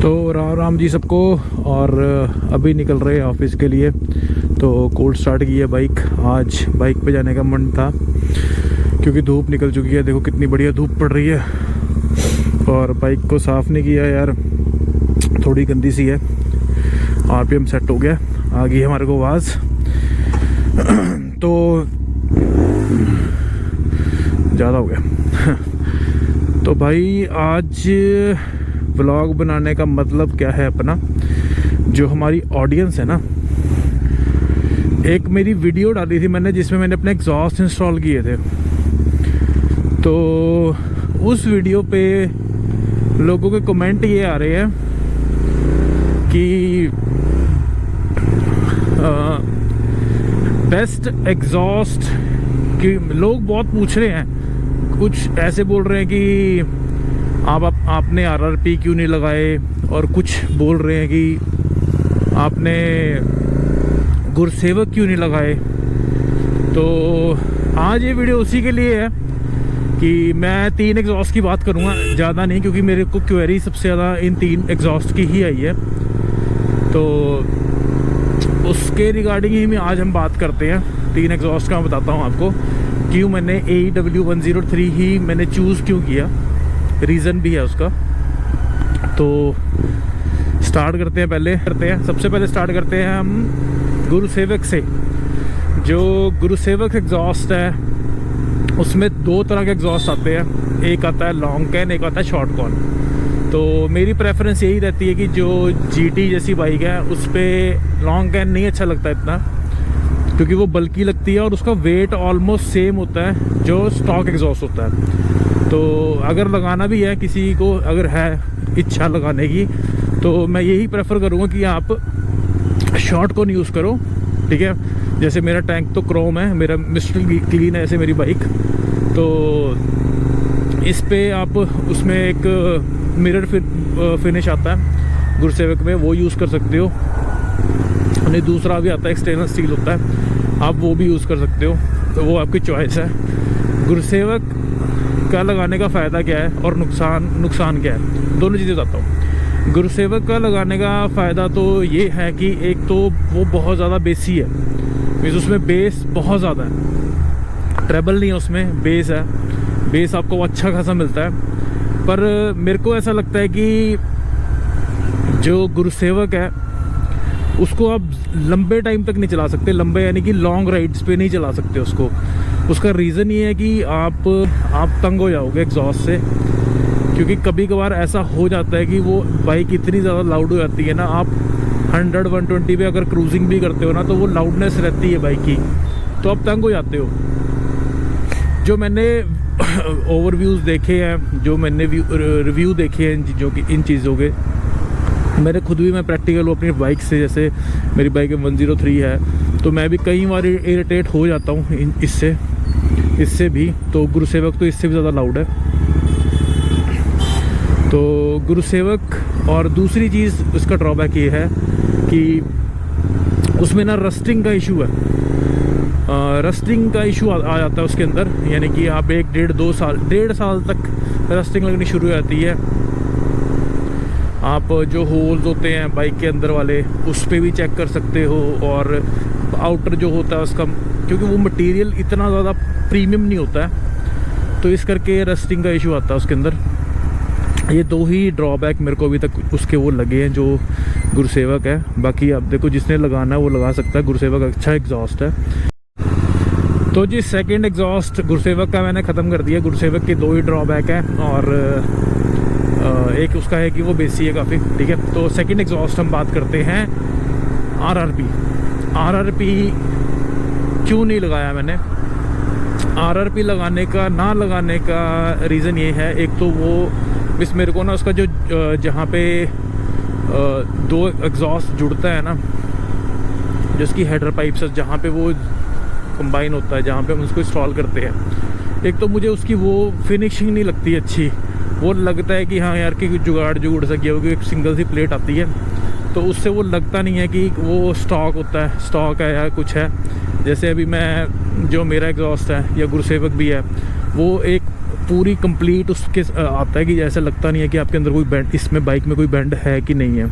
तो राम राम जी सबको। और अभी निकल रहे हैं ऑफिस के लिए। तो कोल्ड स्टार्ट की है बाइक। आज बाइक पे जाने का मन था क्योंकि धूप निकल चुकी है। देखो कितनी बढ़िया धूप पड़ रही है। और बाइक को साफ़ नहीं किया यार, थोड़ी गंदी सी है। आरपीएम सेट हो गया, आ गई हमारे को आवाज़। तो ज़्यादा हो गया। तो भाई आज व्लॉग बनाने का मतलब क्या है अपना, जो हमारी ऑडियंस है ना, एक मेरी वीडियो डाली थी मैंने जिसमें मैंने अपने एग्जॉस्ट इंस्टॉल किए थे। तो उस वीडियो पे लोगों के कमेंट ये आ रहे हैं कि बेस्ट एग्जॉस्ट कि लोग बहुत पूछ रहे हैं। कुछ ऐसे बोल रहे हैं कि आपने आरआरपी क्यों नहीं लगाए, और कुछ बोल रहे हैं कि आपने गुरसेवक क्यों नहीं लगाए। तो आज ये वीडियो उसी के लिए है कि मैं 3 एग्जॉस्ट की बात करूँगा, ज़्यादा नहीं, क्योंकि मेरे को क्वेरी सबसे ज़्यादा इन 3 एग्जॉस्ट की ही आई है। तो उसके रिगार्डिंग ही आज हम बात करते हैं। 3 एग्जॉस्ट का मैं बताता हूँ आपको क्यों मैंने AEW103 ही मैंने चूज़ क्यों किया, रीज़न भी है उसका। तो स्टार्ट करते हैं सबसे पहले स्टार्ट करते हैं हम गुरसेवक से। जो गुरसेवक एग्जॉस्ट है उसमें 2 तरह के एग्जॉस्ट आते हैं, एक आता है लॉन्ग कैन, एक आता है शॉर्ट कॉन। तो मेरी प्रेफरेंस यही रहती है कि जो GT जैसी बाइक है उस पर लॉन्ग कैन नहीं अच्छा लगता इतना, क्योंकि वो बल्की लगती है और उसका वेट ऑलमोस्ट सेम होता है जो स्टॉक एग्जॉस्ट होता है। तो अगर लगाना भी है किसी को, अगर है इच्छा लगाने की, तो मैं यही प्रेफर करूँगा कि आप शॉर्ट कॉन यूज़ करो। ठीक है, जैसे मेरा टैंक तो क्रोम है, मेरा मिस्टर क्लीन है ऐसे मेरी बाइक। तो इस पे आप उसमें एक मिरर फिनिश आता है गुरसेवक में, वो यूज़ कर सकते हो। नहीं, दूसरा भी आता है, एक्सटर्नल स्टील होता है, आप वो भी यूज़ कर सकते हो। तो वो आपकी चॉइस है। गुरसेवक का लगाने का फ़ायदा क्या है और नुकसान क्या है, दोनों चीज़ें बताता हूँ। गुरसेवक का लगाने का फ़ायदा तो ये है कि एक तो वो बहुत ज़्यादा बेसी है, मीन्स उसमें बेस बहुत ज़्यादा है, ट्रेबल नहीं है उसमें, बेस है। बेस आपको अच्छा खासा मिलता है। पर मेरे को ऐसा लगता है कि जो गुरसेवक है उसको आप लंबे टाइम तक नहीं चला सकते, लंबे यानी कि लॉन्ग राइड्स पे नहीं चला सकते उसको। उसका रीज़न ये है कि आप तंग हो जाओगे एग्जॉस्ट से, क्योंकि कभी कभार ऐसा हो जाता है कि वो बाइक इतनी ज़्यादा लाउड हो जाती है ना, आप 100-120 पे अगर क्रूजिंग भी करते हो ना, तो वो लाउडनेस रहती है बाइक की, तो आप तंग हो जाते हो। जो मैंने ओवरव्यूज़ देखे हैं, जो मैंने रिव्यू देखे हैं जो कि इन चीज़ों के, मेरे खुद भी मैं प्रैक्टिकल हूँ अपनी बाइक से। जैसे मेरी बाइक 103 है, तो मैं भी कई बार इरिटेट हो जाता हूँ इससे भी। तो गुरसेवक तो इससे भी ज़्यादा लाउड है। तो गुरसेवक, और दूसरी चीज़ उसका ड्रॉबैक ये है कि उसमें ना रस्टिंग का इशू है। रस्टिंग का इशू आ जाता है उसके अंदर, यानी कि आप 1-1.5 साल तक रस्टिंग लगनी शुरू हो जाती है। आप जो होल्स होते हैं बाइक के अंदर वाले, उस पर भी चेक कर सकते हो। और आउटर जो होता है उसका, क्योंकि वो मटेरियल इतना ज़्यादा प्रीमियम नहीं होता है, तो इस करके रस्टिंग का इशू आता है उसके अंदर। ये 2 ही ड्रॉबैक मेरे को अभी तक उसके वो लगे हैं जो गुरसेवक है। बाकी आप देखो, जिसने लगाना है वो लगा सकता है। गुरसेवक अच्छा एग्जॉस्ट है। तो जी सेकंड एग्जॉस्ट गुरसेवक का मैंने ख़त्म कर दिया। गुरसेवक के 2 ही ड्रॉबैक हैं, और एक उसका है कि वो बेसी है काफ़ी। ठीक है, तो सेकंड एग्जॉस्ट हम बात करते हैं आरआरपी क्यों नहीं लगाया मैंने। आरआरपी लगाने का रीज़न ये है, एक तो वो इस मेरे को ना उसका जो जहाँ पे 2 एग्जॉस्ट जुड़ता है ना, जिसकी हेडर पाइप से जहाँ पे वो कंबाइन होता है, जहाँ पे हम उसको इंस्टॉल करते हैं, एक तो मुझे उसकी वो फिनिशिंग नहीं लगती अच्छी। वो लगता है कि हाँ यार कि जुगाड़ सा किया होगा, एक सिंगल सी प्लेट आती है, तो उससे वो लगता नहीं है कि वो स्टॉक है या कुछ है। जैसे अभी मैं जो मेरा एग्जॉस्ट है या गुरसेवक भी है, वो एक पूरी कंप्लीट उसके आता है कि ऐसा लगता नहीं है कि आपके अंदर कोई बैंड, इसमें बाइक में कोई बैंड है कि नहीं है।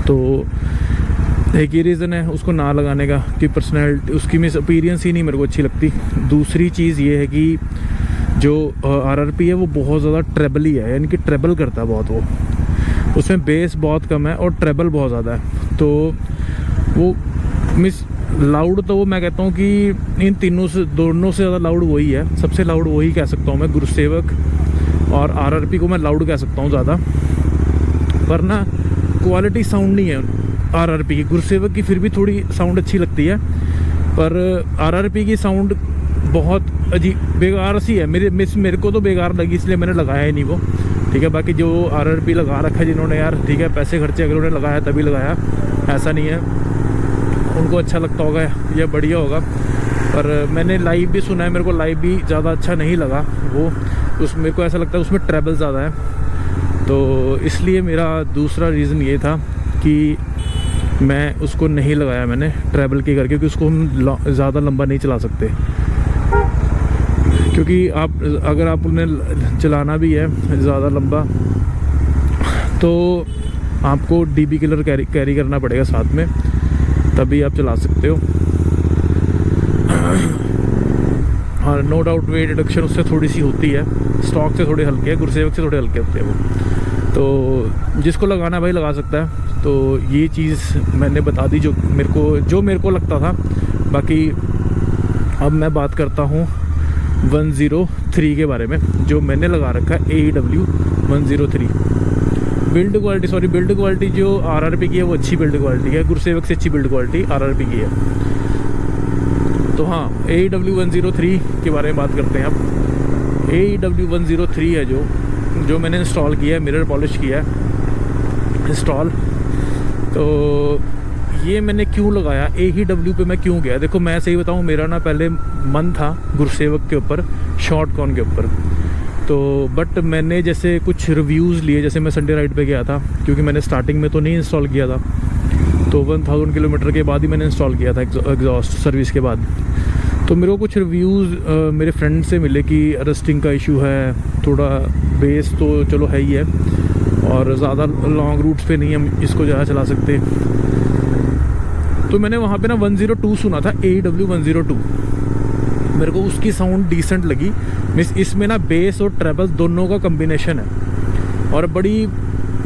तो एक ये रीज़न है उसको ना लगाने का कि पर्सनैलिटी उसकी मिस अपीयरेंस ही नहीं मेरे को अच्छी लगती। दूसरी चीज़ ये है कि जो RRP है वो बहुत ज़्यादा ट्रेबली है, यानी कि ट्रेबल करता है बहुत, वो उसमें बेस बहुत कम है और ट्रेबल बहुत ज़्यादा है। तो वो मिस लाउड तो वो मैं कहता हूँ कि इन तीनों से दोनों से ज़्यादा लाउड वही है, सबसे लाउड वही कह सकता हूँ मैं। गुरुसेवक और RRP को मैं लाउड कह सकता हूँ ज़्यादा, पर ना क्वालिटी साउंड नहीं है RRP की। गुरुसेवक की फिर भी थोड़ी साउंड अच्छी लगती है, पर RRP की साउंड बहुत अजीब बेकार सी है। मेरे को तो बेकार लगी, इसलिए मैंने लगाया ही नहीं वो, ठीक है। बाकी जो RRP लगा रखा है जिन्होंने, यार ठीक है, पैसे खर्चे अगर उन्होंने लगाया तभी लगाया, ऐसा नहीं है, उनको अच्छा लगता होगा या बढ़िया होगा। पर मैंने लाइव भी सुना है, मेरे को लाइव भी ज़्यादा अच्छा नहीं लगा वो, मेरे को ऐसा लगता है उसमें ट्रैवल ज़्यादा है। तो इसलिए मेरा दूसरा रीज़न ये था कि मैं उसको नहीं लगाया मैंने ट्रैवल के करके, क्योंकि उसको हम ज़्यादा लंबा नहीं चला सकते। क्योंकि अगर आप उन्हें चलाना भी है ज़्यादा लंबा तो आपको DB किलर कैरी करना पड़ेगा साथ में, तभी आप चला सकते हो। हाँ, नो डाउट वेट रिडक्शन उससे थोड़ी सी होती है, स्टॉक से थोड़े हल्के है, गुरुसेवक से थोड़े हल्के होते हैं वो। तो जिसको लगाना भाई लगा सकता है। तो ये चीज़ मैंने बता दी जो मेरे को लगता था। बाकी अब मैं बात करता हूँ 103 के बारे में, जो मैंने लगा रखा है AEW 103। बिल्ड क्वालिटी जो RRP की है वो अच्छी बिल्ड क्वालिटी है, गुरुसेवक से अच्छी बिल्ड क्वालिटी RRP की है। तो हाँ, AEW 103 के बारे में बात करते हैं अब। AEW 103 है जो मैंने इंस्टॉल किया है, मिरर पॉलिश किया है इंस्टॉल। तो ये मैंने क्यों लगाया, AEW पे मैं क्यों गया, देखो मैं सही बताऊँ, मेरा ना पहले मन था गुरुसेवक के ऊपर, शॉर्ट कॉन के ऊपर। तो बट मैंने जैसे कुछ रिव्यूज़ लिए, जैसे मैं संडे राइड पे गया था, क्योंकि मैंने स्टार्टिंग में तो नहीं इंस्टॉल किया था, तो 1000 किलोमीटर के बाद ही मैंने इंस्टॉल किया था एग्जॉस्ट सर्विस के बाद। तो मेरे को कुछ रिव्यूज़ मेरे फ्रेंड से मिले कि रस्टिंग का इशू है, थोड़ा बेस तो चलो है ही है, और ज़्यादा लॉन्ग रूट्स पे नहीं हम इसको ज़्यादा चला सकते। तो मैंने वहाँ पे ना 102 सुना था, AEW 102, मेरे को उसकी साउंड डिसेंट लगी। मिस इसमें ना बेस और ट्रेबल दोनों का कम्बिनेशन है और बड़ी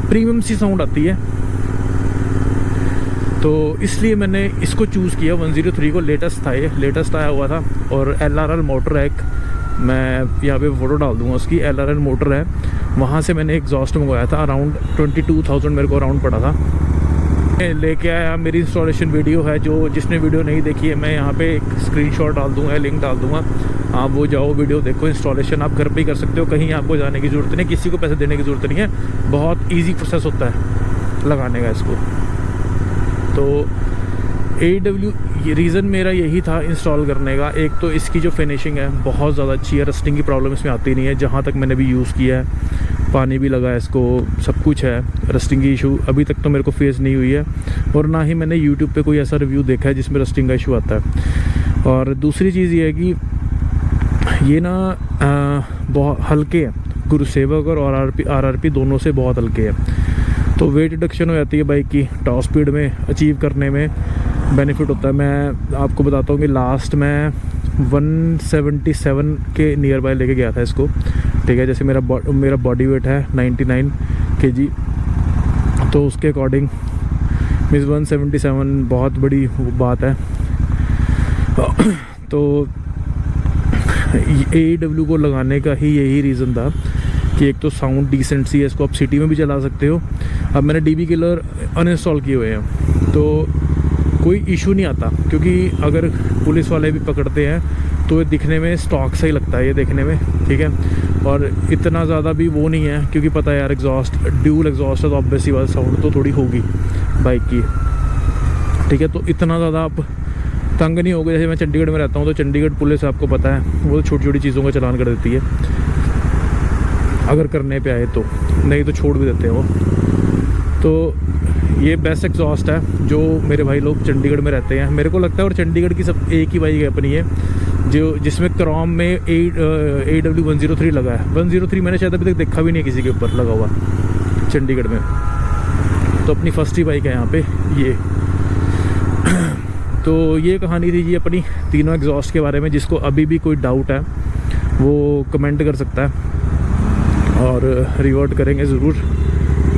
प्रीमियम सी साउंड आती है। तो इसलिए मैंने इसको चूज़ किया 103 को। लेटेस्ट था, ये लेटेस्ट आया हुआ था, और LRL मोटर है एक, मैं यहाँ पे फ़ोटो डाल दूँगा उसकी। LRL मोटर है, वहाँ से मैंने एग्जॉस्ट मंगवाया था, अराउंड 22,000 मेरे को अराउंड पड़ा था। लेके आया, मेरी इंस्टॉलेशन वीडियो है, जिसने वीडियो नहीं देखी है मैं यहाँ पे एक स्क्रीनशॉट डाल दूँगा, लिंक डाल दूँगा, आप वो जाओ वीडियो देखो। इंस्टॉलेशन आप घर पे ही कर सकते हो, कहीं आपको जाने की ज़रूरत नहीं, किसी को पैसे देने की ज़रूरत नहीं है, बहुत ईजी प्रोसेस होता है लगाने का इसको। तो AEW रीज़न मेरा यही था इंस्टॉल करने का। एक तो इसकी जो फिनिशिंग है बहुत ज़्यादा अच्छी है, रस्टिंग की प्रॉब्लम इसमें आती नहीं है, जहाँ तक मैंने भी यूज़ किया है, पानी भी लगा है इसको, सब कुछ है, रस्टिंग की इशू अभी तक तो मेरे को फेस नहीं हुई है, और ना ही मैंने यूट्यूब पे कोई ऐसा रिव्यू देखा है जिसमें रस्टिंग का इशू आता है। और दूसरी चीज़ ये है कि ये ना बहुत हल्के हैं, गुरुसेवक और RRP दोनों से बहुत हल्के हैं। तो वेट रिडक्शन हो जाती है बाइक की, टॉप स्पीड में अचीव करने में बेनिफिट होता है। मैं आपको बताता हूँ कि लास्ट मैं 177 के नियर बाय लेके गया था इसको, ठीक है। जैसे मेरा बॉडी वेट है 99 kg, तो उसके अकॉर्डिंग मीन्स 177 बहुत बड़ी बात है। तो AEW को लगाने का ही यही रीज़न था कि एक तो साउंड डिसेंट सी है, इसको आप सिटी में भी चला सकते हो। अब मैंने DB किलर अनइंस्टॉल किए हुए हैं तो कोई इशू नहीं आता, क्योंकि अगर पुलिस वाले भी पकड़ते हैं तो ये दिखने में स्टॉक सा ही लगता है ये देखने में, ठीक है। और इतना ज़्यादा भी वो नहीं है, क्योंकि पता है यार एग्जॉस्ट ड्यूल एग्जॉस्ट है तो ऑब्वियसली बात साउंड तो थोड़ी होगी बाइक की, ठीक है। तो इतना ज़्यादा आप तंग नहीं होगा। जैसे मैं चंडीगढ़ में रहता हूँ तो चंडीगढ़ पुलिस आपको पता है वो छोटी छोटी चीज़ों का चालान कर देती है अगर करने पे आए तो, नहीं तो छोड़ भी देते हैं वो। तो ये बेस्ट एग्जॉस्ट है जो मेरे भाई लोग चंडीगढ़ में रहते हैं, मेरे को लगता है। और चंडीगढ़ की सब एक ही बाइक अपनी है जो जिसमें क्रोम में AW103 लगा है। 103 मैंने शायद अभी तक देखा भी नहीं किसी के ऊपर लगा हुआ चंडीगढ़ में, तो अपनी फर्स्ट ही बाइक है यहाँ पे ये। तो ये कहानी थी जी अपनी तीनों एग्जॉस्ट के बारे में। जिसको अभी भी कोई डाउट है वो कमेंट कर सकता है और रिवर्ट करेंगे ज़रूर,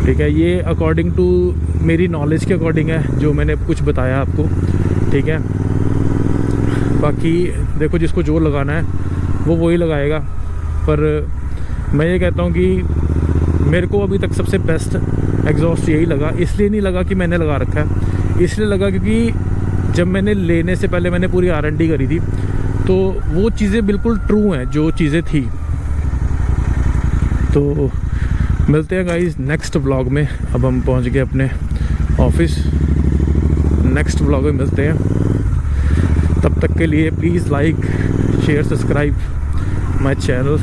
ठीक है। ये अकॉर्डिंग टू मेरी नॉलेज के अकॉर्डिंग है जो मैंने कुछ बताया आपको, ठीक है। बाकी देखो जिसको जो लगाना है वो वही लगाएगा, पर मैं ये कहता हूँ कि मेरे को अभी तक सबसे बेस्ट एग्जॉस्ट यही लगा। इसलिए नहीं लगा कि मैंने लगा रखा है, इसलिए लगा क्योंकि जब मैंने लेने से पहले मैंने पूरी R&D करी थी, तो वो चीज़ें बिल्कुल ट्रू हैं जो चीज़ें थी। तो मिलते हैं गाइस नेक्स्ट व्लॉग में। अब हम पहुंच गए अपने ऑफिस, नेक्स्ट व्लॉग में मिलते हैं। तब तक के लिए please like share subscribe my channel.